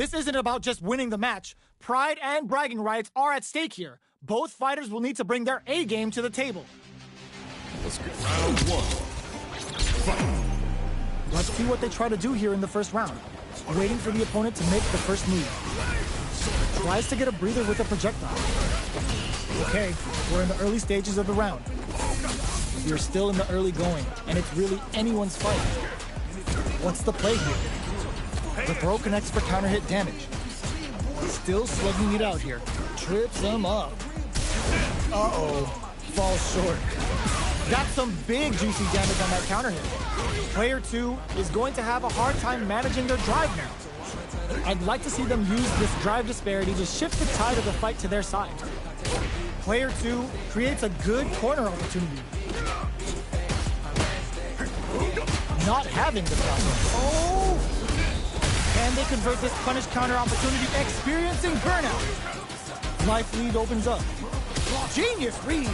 This isn't about just winning the match. Pride and bragging rights are at stake here. Both fighters will need to bring their A game to the table. Let's get round one. Fight. Let's see what they try to do here in the first round. Waiting for the opponent to make the first move. Tries to get a breather with a projectile. Okay, we're in the early stages of the round. We're still in the early going, and it's really anyone's fight. What's the play here? The throw connects for counter hit damage. Still slugging it out here. Trips him up. Uh-oh. Falls short. Got some big juicy damage on that counter hit. Player 2 is going to have a hard time managing their drive now. I'd like to see them use this drive disparity to shift the tide of the fight to their side. Player 2 creates a good corner opportunity. Not having the problem. Oh! Can they convert this punish counter opportunity? Experiencing burnout. Life lead opens up. Genius read.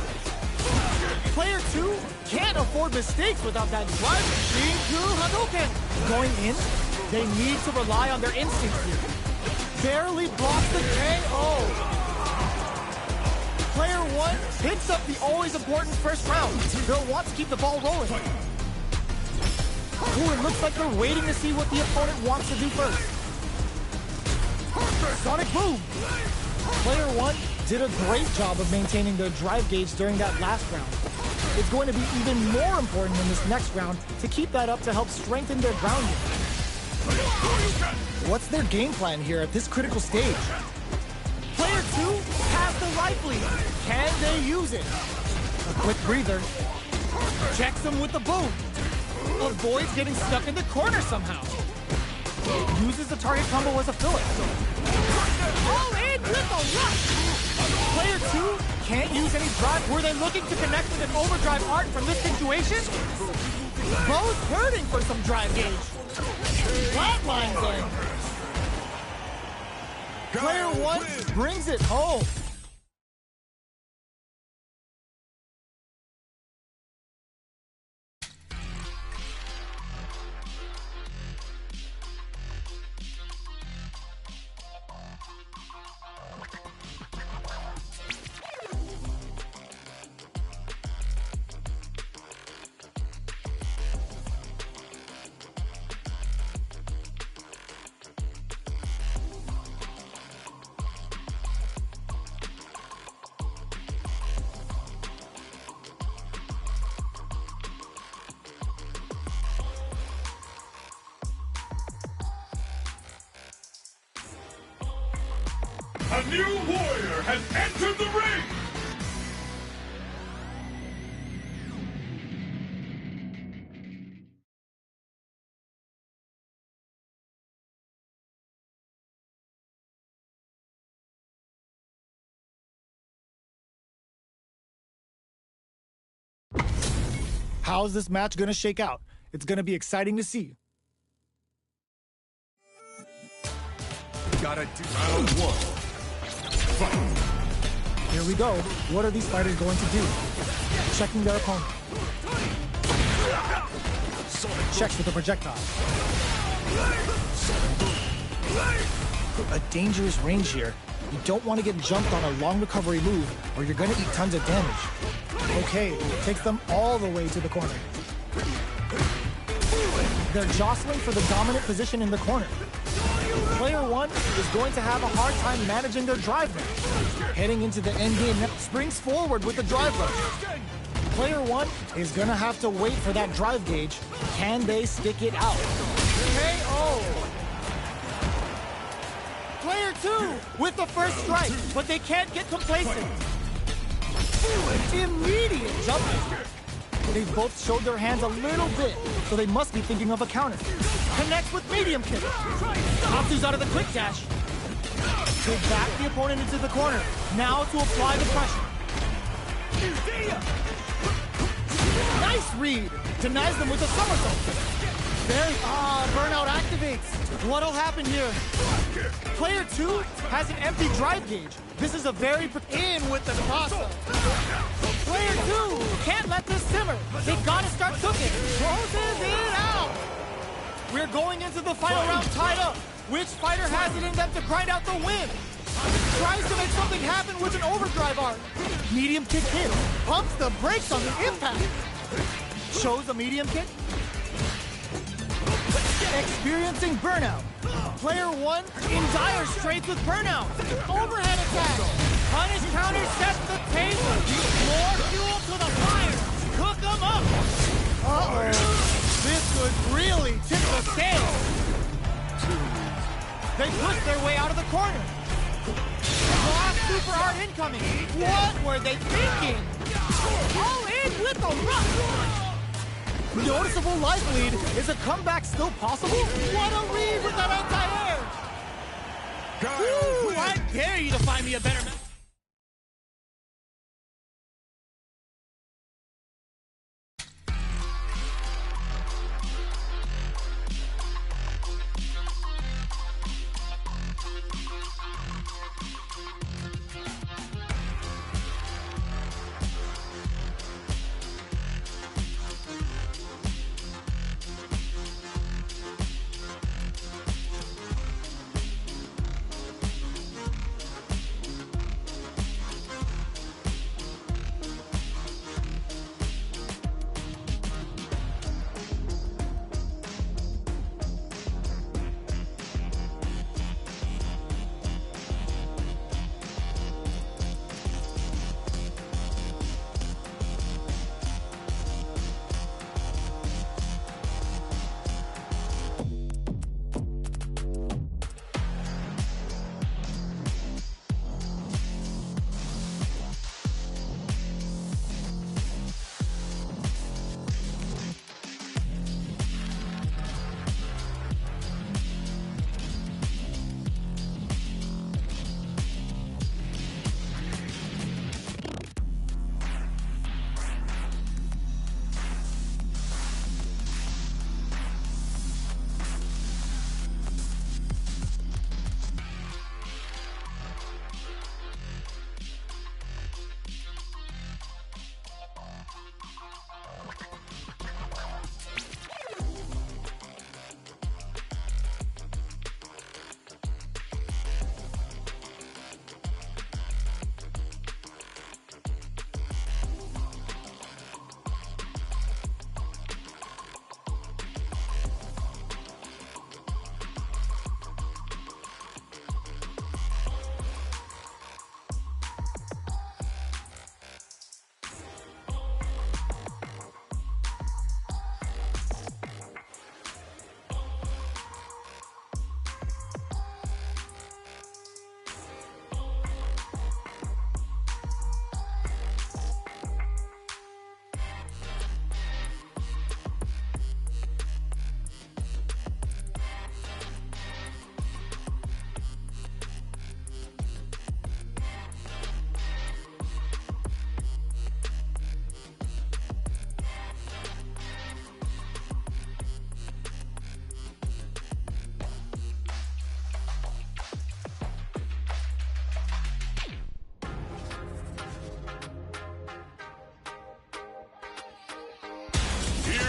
Player 2 can't afford mistakes without that drive. Brinca Hadouken. Going in, they need to rely on their instincts here. Barely blocks the KO. Player 1 picks up the always important first round. They'll want to keep the ball rolling. Ooh, it looks like they're waiting to see what the opponent wants to do first. Sonic Boom! Player 1 did a great job of maintaining their drive gauge during that last round. It's going to be even more important in this next round to keep that up to help strengthen their grounding. What's their game plan here at this critical stage? Player 2 has the life lead. Can they use it? A quick breather. Checks them with the boom. Avoids getting stuck in the corner somehow. Uses the target combo as a filler. All in with a rush. Player 2 can't use any drive. Were they looking to connect with an overdrive art from this situation? Both hurting for some drive gauge. Flatlines in. Player 1 brings it home. A new warrior has entered the ring! How's this match gonna shake out? It's gonna be exciting to see. Gotta do round one. Fight. Here we go. What are these fighters going to do? Checking their opponent. Checks with a projectile. A dangerous range here. You don't want to get jumped on a long recovery move or you're going to eat tons of damage. Okay, takes them all the way to the corner. They're jostling for the dominant position in the corner. Player 1 is going to have a hard time managing their drive now. Heading into the end game, springs forward with the drive rush. Player 1 is going to have to wait for that drive gauge. Can they stick it out? KO! Player 2 with the first strike, but they can't get complacent. Immediate jump. They've both showed their hands a little bit, so they must be thinking of a counter. Connects with medium kick. Natsu's out of the quick dash. They back the opponent into the corner. Now to apply the pressure. Nice read. Denies them with a somersault. Burnout activates. What'll happen here? Player 2 has an empty drive gauge. This is a very in with the cross-up. Player 2 can't let this simmer. They gotta start cooking. Closes it out. We're going into the final round tied up. Which fighter has it in them to grind out the win? Tries to make something happen with an overdrive art. Medium kick hits, pumps the brakes on the impact. Shows a medium kick. Experiencing burnout. Player 1 in dire straits with burnout. Overhead attack. Punish counter sets the table. More fuel to the fire. Cook them up. Uh-oh. This could really tip the scale. They push their way out of the corner. Blast super hard incoming. What were they thinking? All in with the rush. Noticeable life lead. Is a comeback still possible? What a read with that anti-air. Woo, I dare you to find me a better match.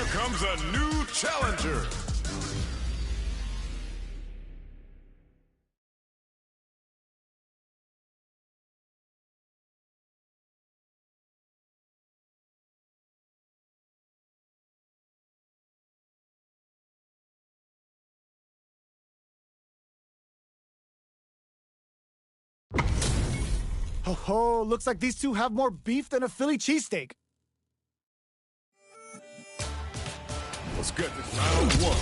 Comes a new challenger. Oh, looks like these two have more beef than a Philly cheesesteak. Let's get this round one.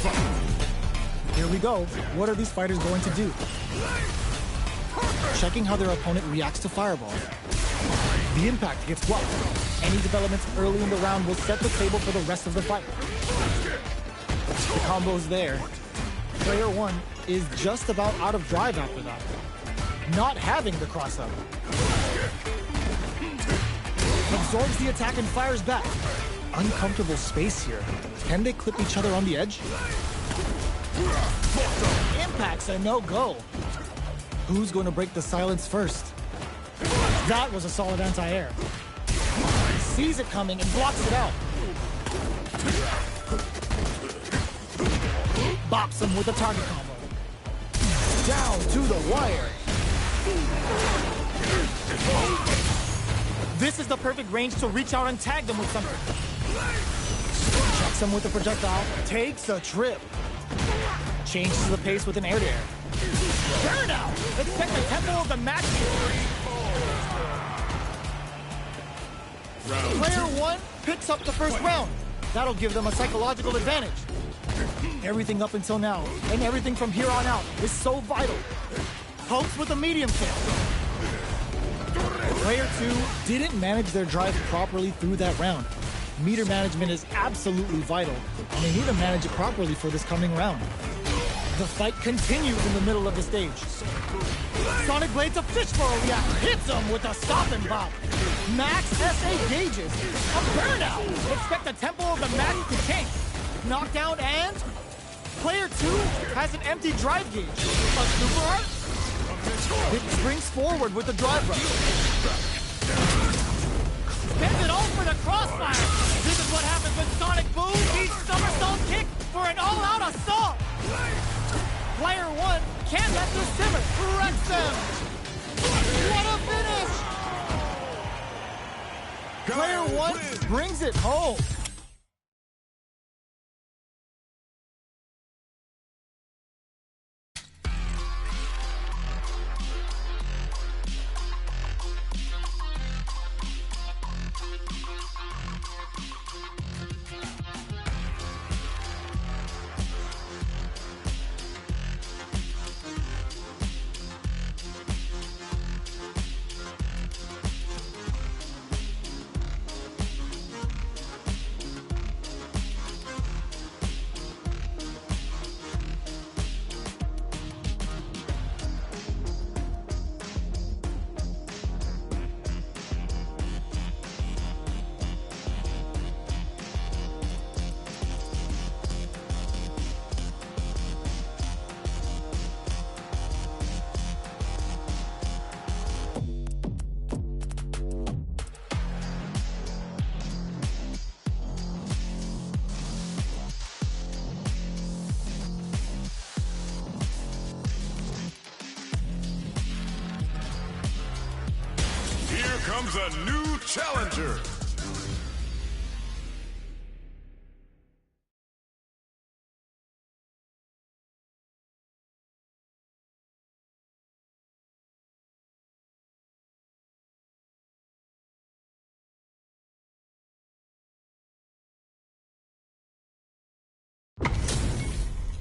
Fight. Here we go. What are these fighters going to do? Checking how their opponent reacts to fireball. The impact gets blocked. Any developments early in the round will set the table for the rest of the fight. The combo's there. Player 1 is just about out of drive after that. Not having the cross-up. Absorbs the attack and fires back. Uncomfortable space here. Can they clip each other on the edge? Impact's a no-go. Who's going to break the silence first? That was a solid anti-air. Sees it coming and blocks it out. bops him with a target combo. Down to the wire. This is the perfect range to reach out and tag them with something. Checks him with a projectile, takes a trip. Changes the pace with an air-to-air. Burnout! Expect the tempo of the match. Player 1 picks up the first round. That'll give them a psychological advantage. Everything up until now, and everything from here on out, is so vital. Pokes with a medium kick. Player 2 didn't manage their drive properly through that round. Meter management is absolutely vital, and they need to manage it properly for this coming round. The fight continues in the middle of the stage. Sonic Blade's a fishbowl react, hits him with a stop and bop. Max SA gauges, a burnout. Expect the tempo of the match to change. Knockdown and player 2 has an empty drive gauge. A super art? It springs forward with the drive rush. Spins it all for the crossfire. This is what happens when Sonic Boom beats somersault kick for an all-out assault. Player 1 can't let this simmer. Wrecks them. What a finish! Player 1 brings it home. Comes a new challenger.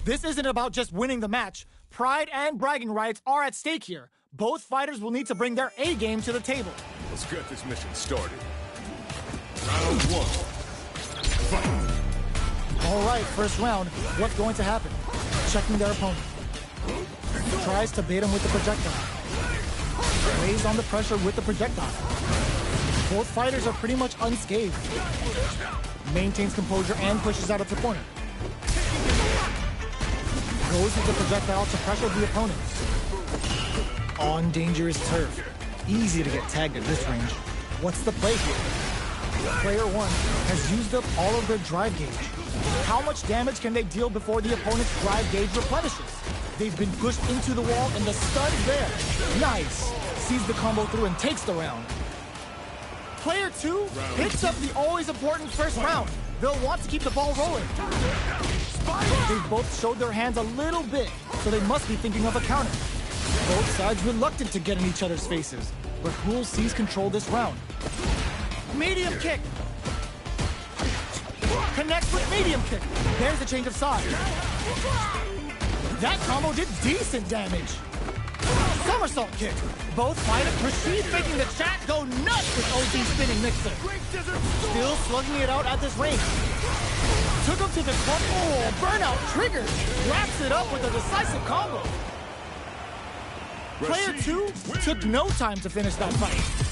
This isn't about just winning the match. Pride and bragging rights are at stake here. Both fighters will need to bring their A game to the table. Let's get this mission started. Round 1. Fight. All right, first round. What's going to happen? Checking their opponent. Tries to bait him with the projectile. Lays on the pressure with the projectile. Both fighters are pretty much unscathed. Maintains composure and pushes out its opponent. Goes with the projectile to pressure the opponent. On dangerous turf. Easy to get tagged at this range. What's the play here? Player 1 has used up all of their drive gauge. How much damage can they deal before the opponent's drive gauge replenishes? They've been pushed into the wall and the stud is there. Nice. Sees the combo through and takes the round. Player 2 picks up the always important first round. They'll want to keep the ball rolling. They've both showed their hands a little bit, so they must be thinking of a counter. Both sides reluctant to get in each other's faces, but who will seize control this round? Medium kick! Connects with medium kick. There's a change of side. That combo did decent damage. Somersault kick. Both fighters proceed making the chat go nuts with OC spinning mixer. Still slugging it out at this range. Took him to the corner. Oh, burnout triggers. Wraps it up with a decisive combo. Player 2 took no time to finish that fight.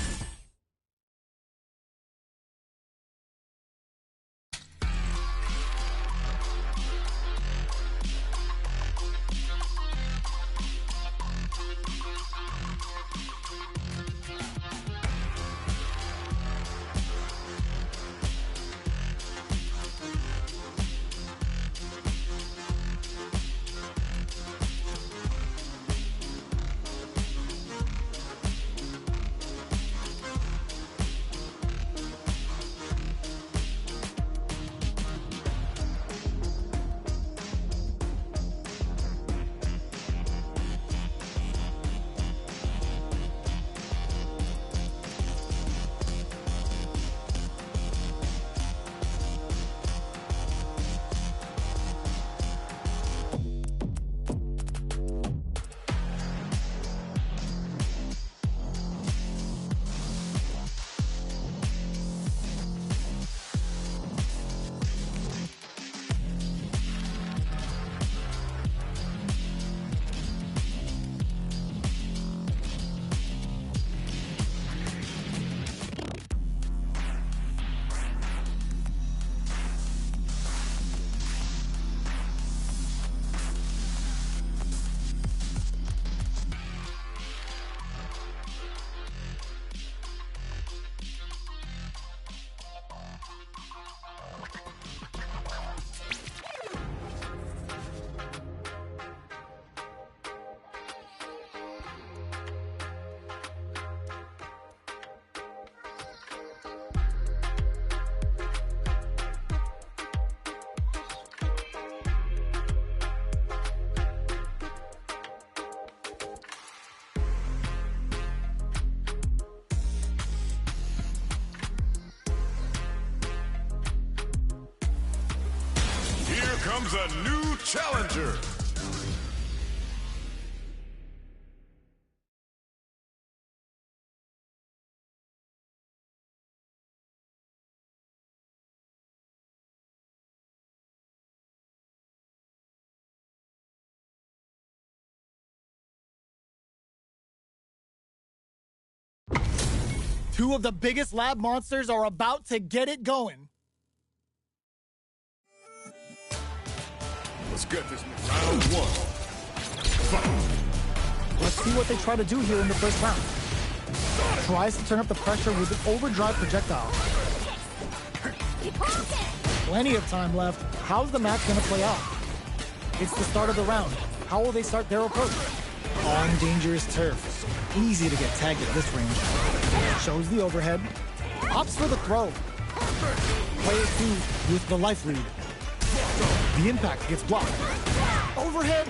comes a new challenger. Two of the biggest lab monsters are about to get it going. Let's get this round one. Fight. Let's see what they try to do here in the first round. Tries to turn up the pressure with an overdrive projectile. Plenty of time left. How's the match gonna play out? It's the start of the round. How will they start their approach? On dangerous turf. Easy to get tagged at this range. Shows the overhead. Opts for the throw. Player 2 with the life lead. The impact gets blocked. Overhead.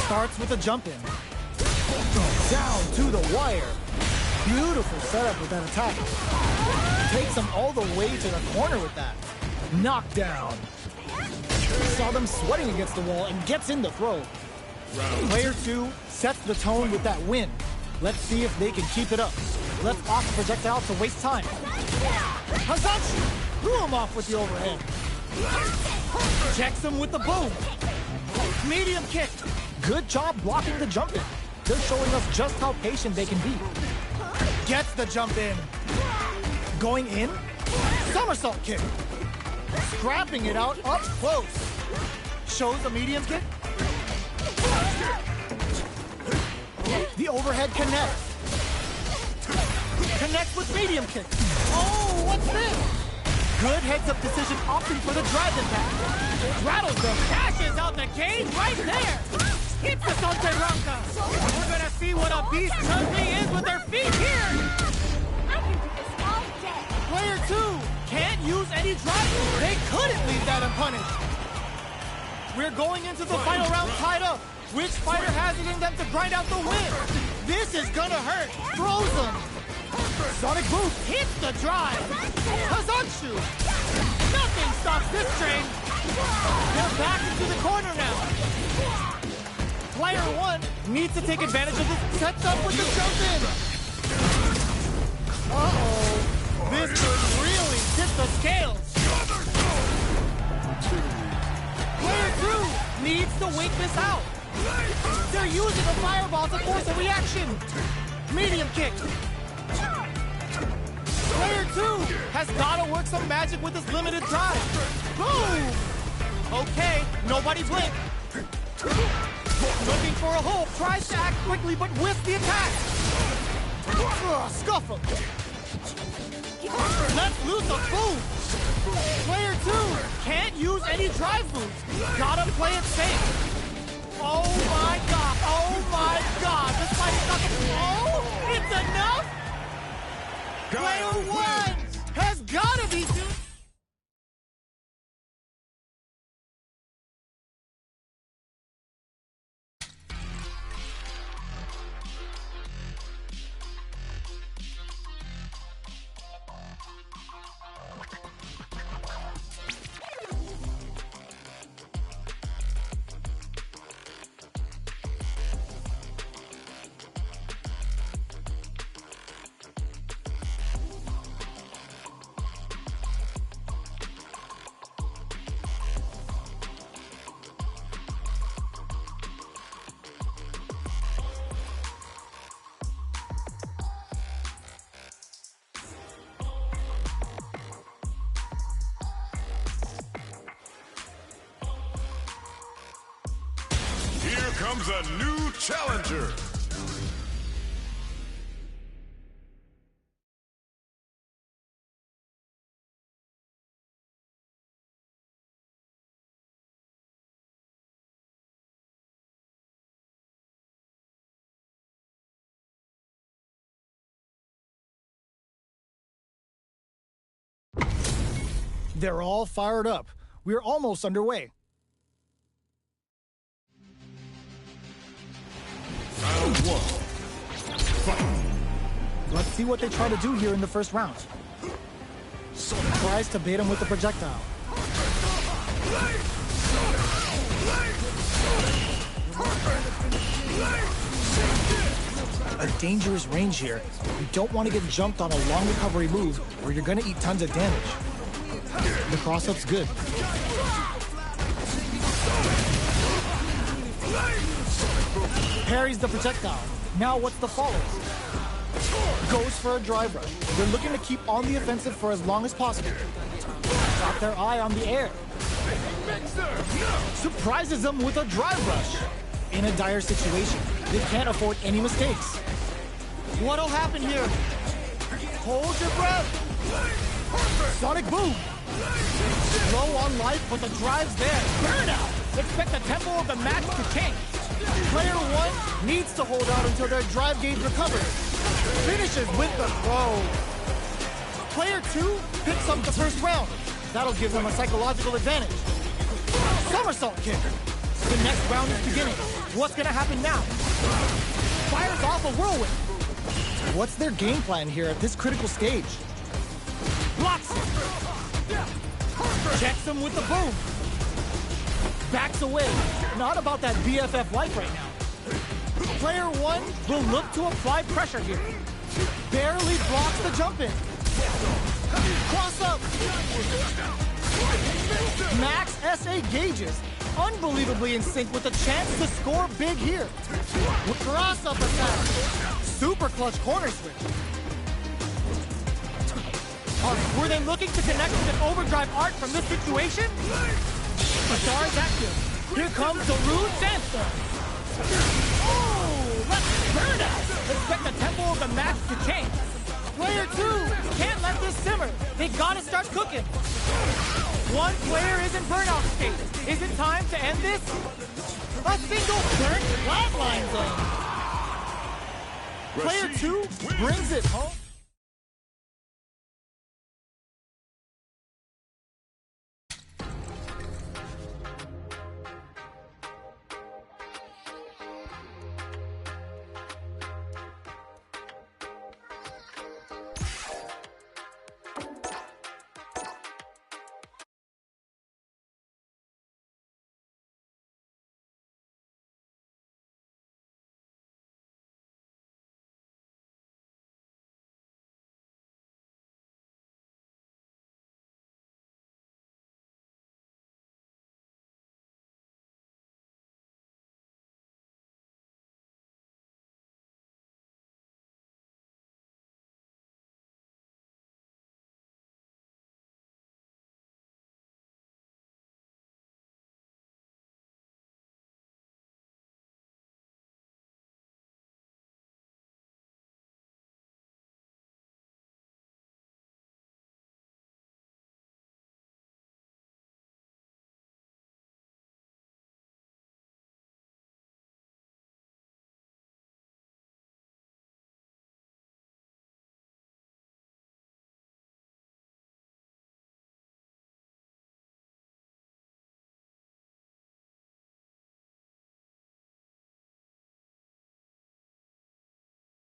Starts with a jump in. Down to the wire. Beautiful setup with that attack. Takes him all the way to the corner with that. Knockdown. Saw them sweating against the wall and gets in the throw. Player 2 sets the tone with that win. Let's see if they can keep it up. Let's off the projectile to waste time. Hazachi threw him off with the overhead. Checks him with the boom. Medium kick. Good job blocking the jump in. They're showing us just how patient they can be. Gets the jump in. Going in. Somersault kick. Scrapping it out up close. Shows a medium kick. The overhead connects. Connects with medium kick. Oh, what's this? Good heads-up decision opting for the drive impact. Rattles them. Dashes out the cage right there. Hits the Sonte Ranka. We're gonna see what a beast Chun-Li is with her feet here. I can do this all day. Player 2 can't use any drive. They couldn't leave that unpunished. We're going into the final round tied up. Which fighter has it in them to grind out the win? This is gonna hurt. Throws them. Sonic Boost hits the drive. Hazanshu. Nothing stops this train. They're back into the corner now. Player 1 needs to take advantage of this. Sets up with the jump in. Uh-oh. This could really tip the scales. Player 2 needs to wait this out. They're using a fireball to force a reaction. Medium kick. Player 2 has got to work some magic with this limited drive. Boom! Okay, nobody blink. Looking for a hole, tries to act quickly but whiffs the attack. Scuff him. Let's loose a boom. Player 2 can't use any drive moves. Gotta play it safe. Oh my god, oh my god. This fight is not the... Oh, it's enough? Player 1 has gotta be doing... Comes a new challenger. They're all fired up. We're almost underway. Round 1. Fight. Let's see what they try to do here in the first round. Tries to bait him with the projectile. A dangerous range here. You don't want to get jumped on a long recovery move or you're going to eat tons of damage. The cross-up's good. Parries the projectile. Now what's the follow? Goes for a drive rush. They're looking to keep on the offensive for as long as possible. Got their eye on the air. Surprises them with a drive rush. In a dire situation, they can't afford any mistakes. What'll happen here? Hold your breath. Sonic boom. Low on life, but the drive's there. Burnout. Expect the tempo of the match to change. Player 1 needs to hold out until their drive gauge recovers. Finishes with the throw. Player 2 picks up the first round. That'll give them a psychological advantage. Somersault kick. The next round is beginning. What's gonna happen now? Fires off a whirlwind. What's their game plan here at this critical stage? Blocks him. Checks him with the boom. Backs away. Not about that BFF life right now. Player 1 will look to apply pressure here. Barely blocks the jump in. Cross up. Max SA gauges. Unbelievably in sync with a chance to score big here. Cross up attack. Super clutch corner switch. Were they looking to connect with an overdrive art from this situation? Star is active. Here comes the rude sandstorm. Oh, let's burn out. Expect the tempo of the match to change. Player 2 can't let this simmer. They gotta start cooking. One player is in burnout state. Is it time to end this? A single burnt flatlines in. Player 2 brings it home.